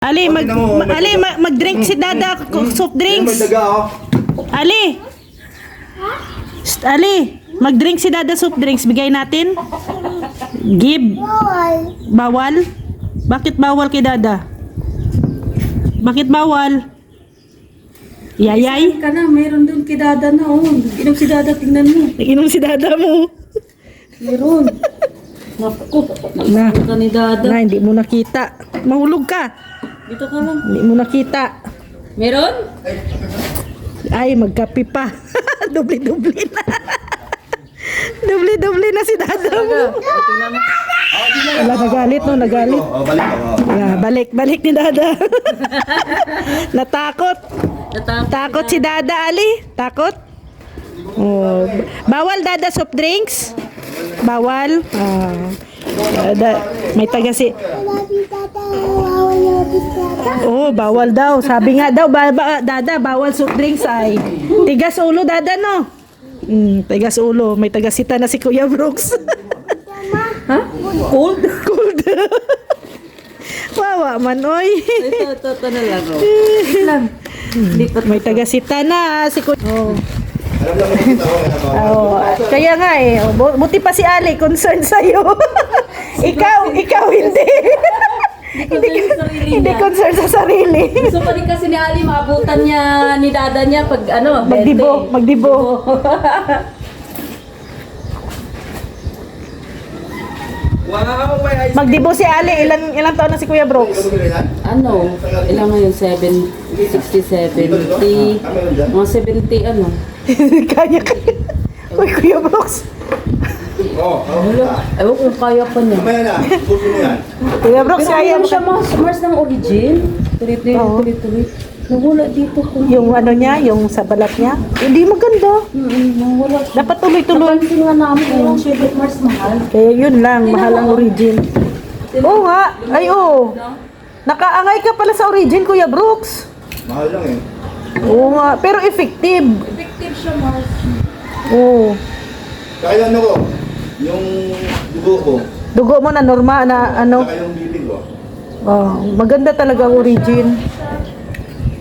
Mag-drink si Dada, soft drinks. Ali. Ali, mag-drink si Dada soft drinks. Bigay natin. Give. Bawal. Bakit bawal kay Dada? Bakit bawal? Yayay? Ka na, mayroon doon kay Dada na. Oh. Inom si Dada, tingnan mo. Inom si Dada mo. Meron. Naku, Na. ka ni Dada. Na, hindi mo nakita. Mahulog ka. Dito ka lang. Hindi mo nakita. Meron? Ay, magkapi pa. Dubli-dubli na. Dubli-dubli na si Dada mo. Tingnan mo. Wala, nagalit no, nagalit. Balik ni Dada. Natakot. Takot si Dada, Ali. Takot. Oh, bawal Dada soft drinks. Bawal. May taga si. Oh, bawal daw. Sabi nga daw, Dada, bawal soft drinks ay. Tigas ulo, Dada, no? Tigas ulo. May tagasita na si Kuya Brooks. Ha? Cold? Cold. Wawa man, oy. Ito na lang. Oh. Lang. Lipat. May tagasita na si Kuya. Oh, kaya nga eh. Buti pa si Ali, concerned sa'yo. ikaw hindi. Hindi concerned sa sarili. Gusto pa rin kasi ni Ali, maabutan niya ni Dada niya pag ano, Magdibo. Magdibo si Ali. Ilang taon na si Kuya Brooks? Ano, ilang ngayon? 60, 70, mga 70 ano. Kaya. Uy, Kuya Brooks. Ewan kung kaya pa niya. Kuya Brooks, Pero kaya ayaw mo siya mga Mars ng origin. Tuloy. Nawala dito kung... yung ano niya, yung sa balat niya. Hindi maganda. Nawala. Dapat tuloy-tuloy. Napansin nga namin walang Chevrolet Mars mahal. Kaya yun lang, mahal ang origin. Oo nga. Ay, oo. Nakaangay ka pala sa origin, Kuya Brooks. Mahal lang eh. Oo nga. Pero effective. Effective siya Mars. Oo. Kaya ano ko, yung dugo ko, Dugo mo na norma na ano. saka yung bibig ko. Oh, maganda talaga ang origin.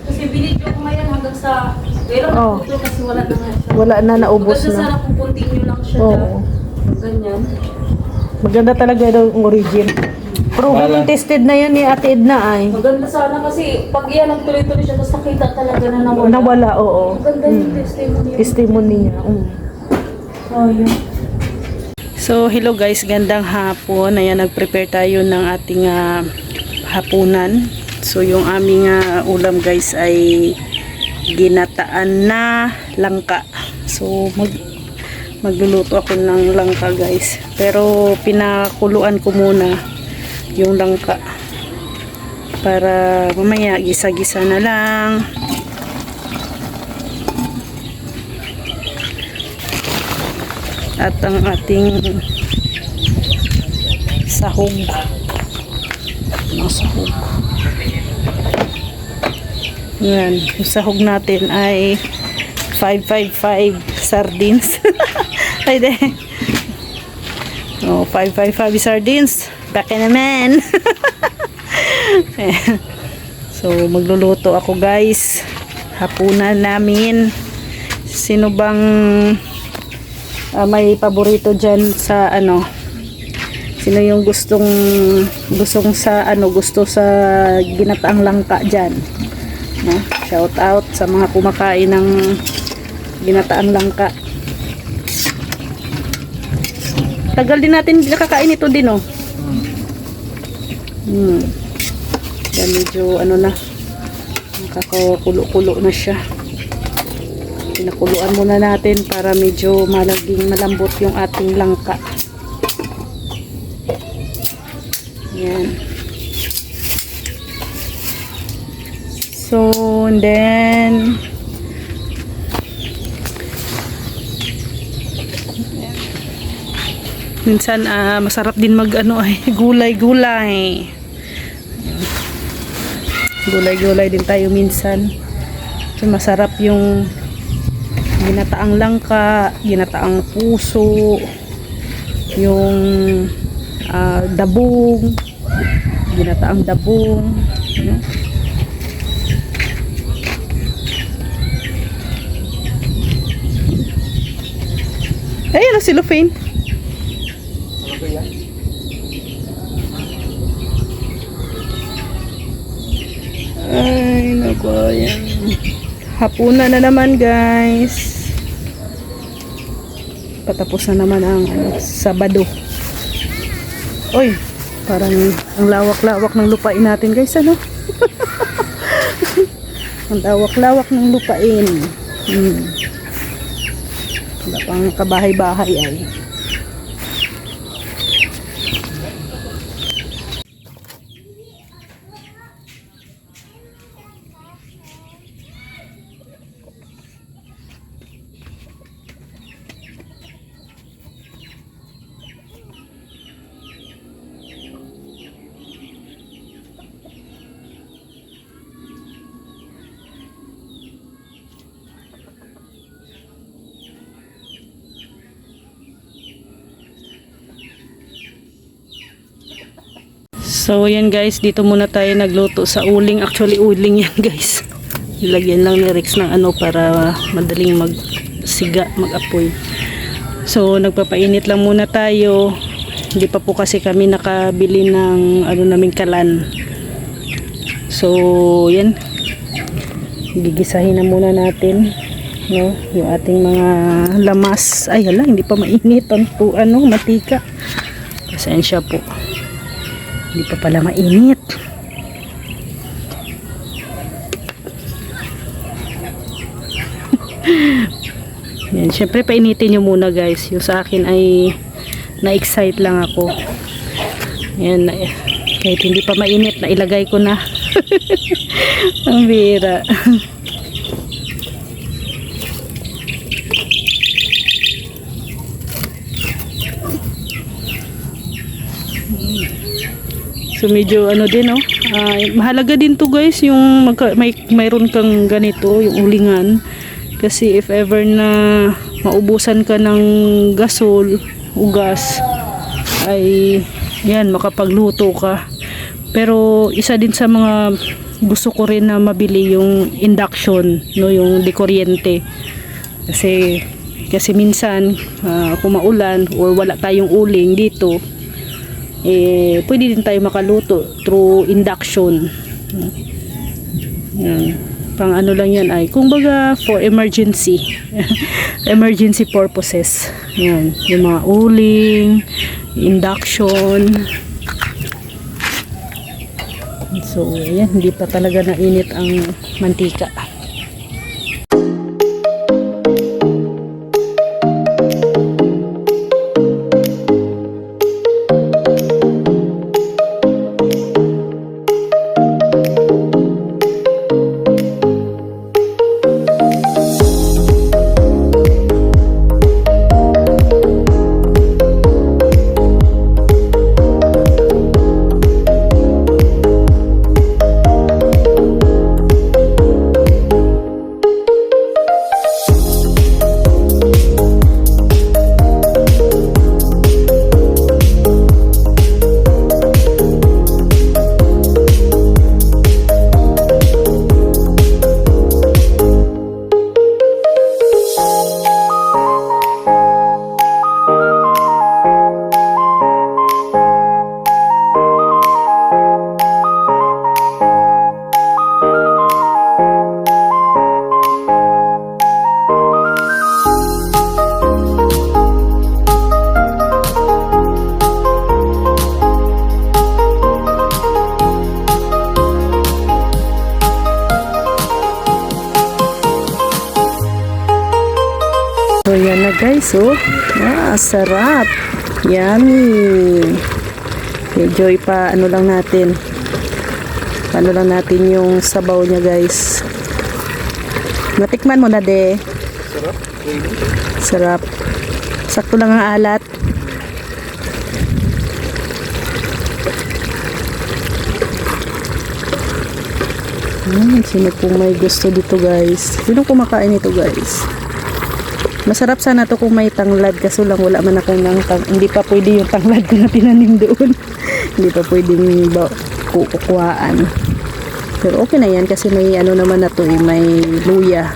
Kasi binidyo ko ngayon hanggang sa... Pero Oh. kasi wala na nga siya. Wala na, naubos Maganda na. sana kung continue lang siya. Oo. Ganyan. Maganda talaga daw ang origin. Proven and tested na yan ni Ate Edna ay. Maganda sana kasi pag yan ang tuloy-tuloy siya tapos nakita talaga na nawala. Nawala, oo. Maganda yung testimony. Testimony niya. Oh, yun. So, hello guys, gandang hapon. Ayan, nag-prepare tayo ng ating hapunan. So, yung aming ulam guys ay ginataan na langka. So, magluluto ako ng langka guys. Pero, pinakuluan ko muna yung langka. Para mamaya, gisa-gisa na lang. At ang ating sahog. Sahog. Yan. Yung sahog natin ay 555 sardines. Ay de. Oh, 555 sardines. Baka naman. So, magluluto ako guys. Hapunan namin. Sino bang may paborito dyan sa ano, sino yung gusto sa ginataang langka dyan, no? Shout out sa mga kumakain ng ginataang langka. Tagal din natin nakakain ito din, oh. Yan, medyo ano na, nakakakulo-kulo na siya. Pinakuluan muna natin para medyo malambot yung ating langka. Yan. So, and then minsan masarap din mag ano ay gulay-gulay. Gulay-gulay din tayo minsan. So, masarap yung ginataang langka, ginataang puso, yung dabong, ginataang dabong, no? Ano, cellophane? Ay, naku, yan. Hapunan na naman, guys. Patapos na naman ang Sabado. Oy, parang ang lawak-lawak ng lupain natin, guys, ano? Ang lawak-lawak ng lupain. Wala pang kabahay-bahay ay. So yan guys, dito muna tayo nagluto sa uling. Actually uling yan guys. Ilagyan lang ni Rex ng ano para madaling magsiga, mag-apoy. So nagpapainit lang muna tayo. Hindi pa po kasi kami nakabili ng ano naming kalan. So yan. Gigisahin na muna natin, no, yung ating mga lamas. Ay hala, hindi pa mainit po, ano, matika. Pasensya po. Hindi pa pala mainit. Yan, syempre painitin nyo muna guys. Yung sa akin ay na-excite lang ako. Yan, kahit hindi pa mainit, nailagay ko na. Ang bira. So medyo ano din, no? Mahalaga din to guys yung mayroon kang ganito, yung ulingan, kasi if ever na maubusan ka ng gasol o gas ay yan, makapagluto ka. Pero isa din sa mga gusto ko rin na mabili yung induction, no, yung de kuryente, kasi minsan kung maulan or wala tayong uling dito, pwede din tayo makaluto through induction. Yan. Pang ano lang yan ay, kung baga for emergency. Emergency purposes. Yan. Yung mga uling, induction. So, yan. Hindi pa talaga nainit ang mantika. So yan na guys, oh. Sarap. Yummy. Medyo ano lang natin. Paano lang natin yung sabaw niya guys. Natikman mo na de. Sarap. Sarap. Sakto lang ang alat. Sino pong may gusto dito guys? Sino kumakain ito guys? Masarap sana to kung may tanglad, kaso lang wala man akong hindi pa pwede yung tanglad ko na tinanim doon. Hindi pa pwedeng kukuhaan. Pero okay na yan kasi may ano naman na to, may luya.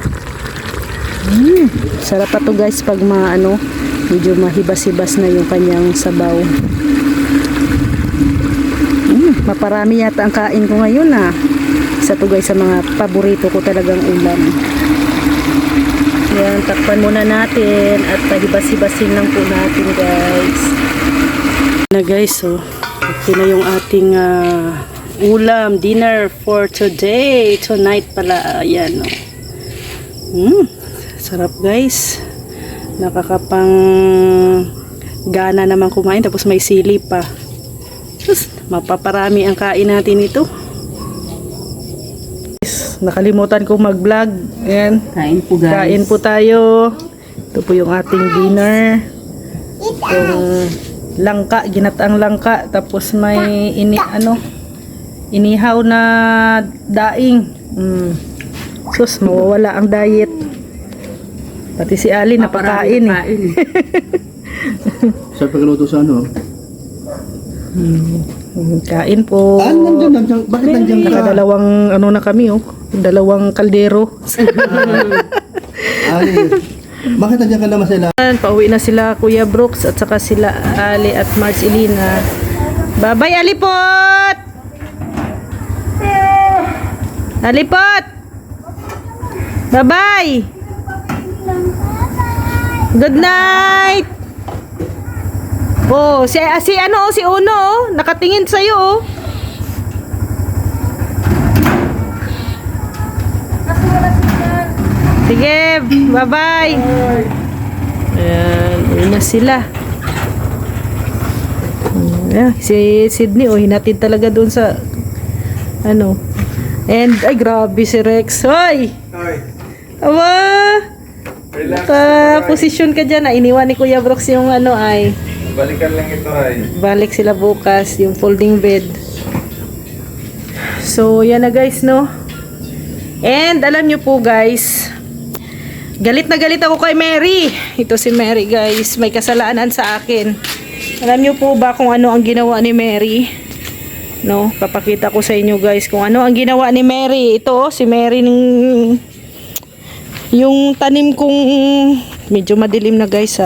Sarap pa to guys pag Medyo mahibas-hibas na yung kanyang sabaw. Maparami yata ang kain ko ngayon Isa to guys sa mga paborito ko talagang ulam. Yan, takpan muna natin at pahibas-hibasin lang po natin guys. Na guys, so ito na yung ating ulam, dinner for today. Tonight pala, ayan. Sarap guys. Nakakapang gana naman kumain, tapos may sili pa. Tapos, mapaparami ang kain natin ito. Nakalimutan ko mag-vlog. Ayan. Kain po guys. Kain po tayo. Ito po yung ating dinner. Yung langka, ginataang langka. Tapos may inihaw na daing. Sus, mawawala ang diet. Pati si Ali napakain Sa pagluto sa ano? Kain po. Nandiyan. Bakit nandiyan ka? Nakadalawang na kami dalawang kaldero. Ali, bakit nandiyan ka naman sila? Pauwi na sila Kuya Brooks at saka sila Ali at Marcelina. Bye-bye Alipot! Alipot! Bye-bye! Good night! Oh, si Uno, nakatingin sa'yo Sige, bye-bye. Ayan, uwi na sila. Si Sydney, hinatid talaga doon sa and ay grabe si Rex. Hoy! Awa! Naka-position ka dyan. Iniwan ni Kuya Brooks yung ay. Balikan lang ito ay. Balik sila bukas, yung folding bed. So, yan na guys, no? And, alam nyo po guys, galit na galit ako kay Mary. Ito si Mary guys, may kasalanan sa akin. Alam nyo po ba kung ano ang ginawa ni Mary? No, papakita ko sa inyo guys kung ano ang ginawa ni Mary. Ito, si Mary yung tanim kong medyo madilim na guys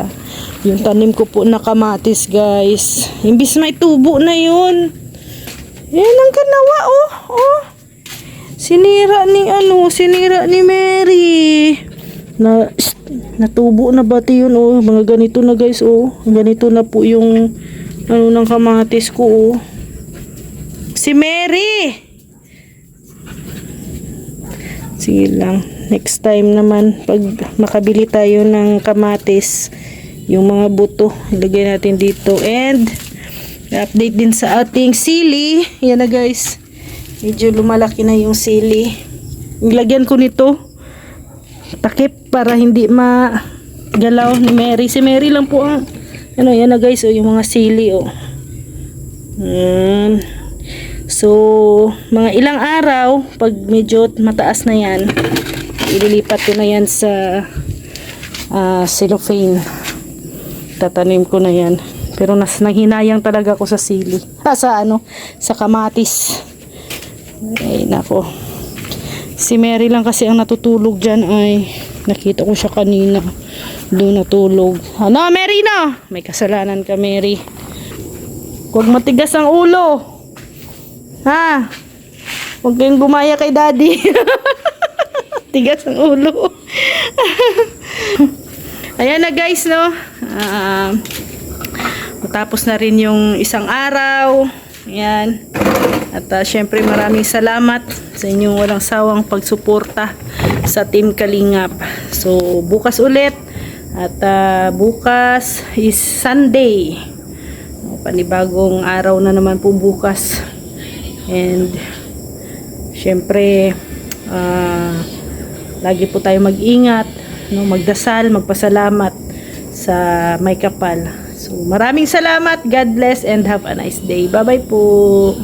yung tanim ko po na kamatis guys, imbis may tubo na yun, yan ang ganawa sinira ni Mary natubo na bati yun mga ganito na guys ganito na po yung ng kamatis ko si Mary. Sige lang, next time naman pag makabili tayo ng kamatis, yung mga buto ilagay natin dito. And update din sa ating sili. Yan na guys, medyo lumalaki na yung sili. Ilagyan ko nito takip para hindi magalaw ni Mary. Si Mary lang po ang yan na guys yung mga sili So, mga ilang araw, pag medyo mataas na yan, ililipat ko na yan sa cellophane. Tatanim ko na yan. Pero nanghinayang talaga ako sa sili. Sa kamatis. Ay, nako. Si Mary lang kasi ang natutulog dyan ay, nakita ko siya kanina. Doon natulog. Mary na! May kasalanan ka, Mary. Huwag matigas ang ulo. Huwag kayong gumaya kay daddy. Tigas ang ulo. Ayan na guys, no? Matapos na rin yung isang araw. Ayan. At syempre maraming salamat sa inyong walang sawang pagsuporta sa Team Kalingap. So bukas ulit. At bukas is Sunday. Panibagong araw na naman po bukas. And syempre lagi po tayo mag-ingat, magdasal, magpasalamat sa may kapal. So maraming salamat, God bless and have a nice day. Bye bye po.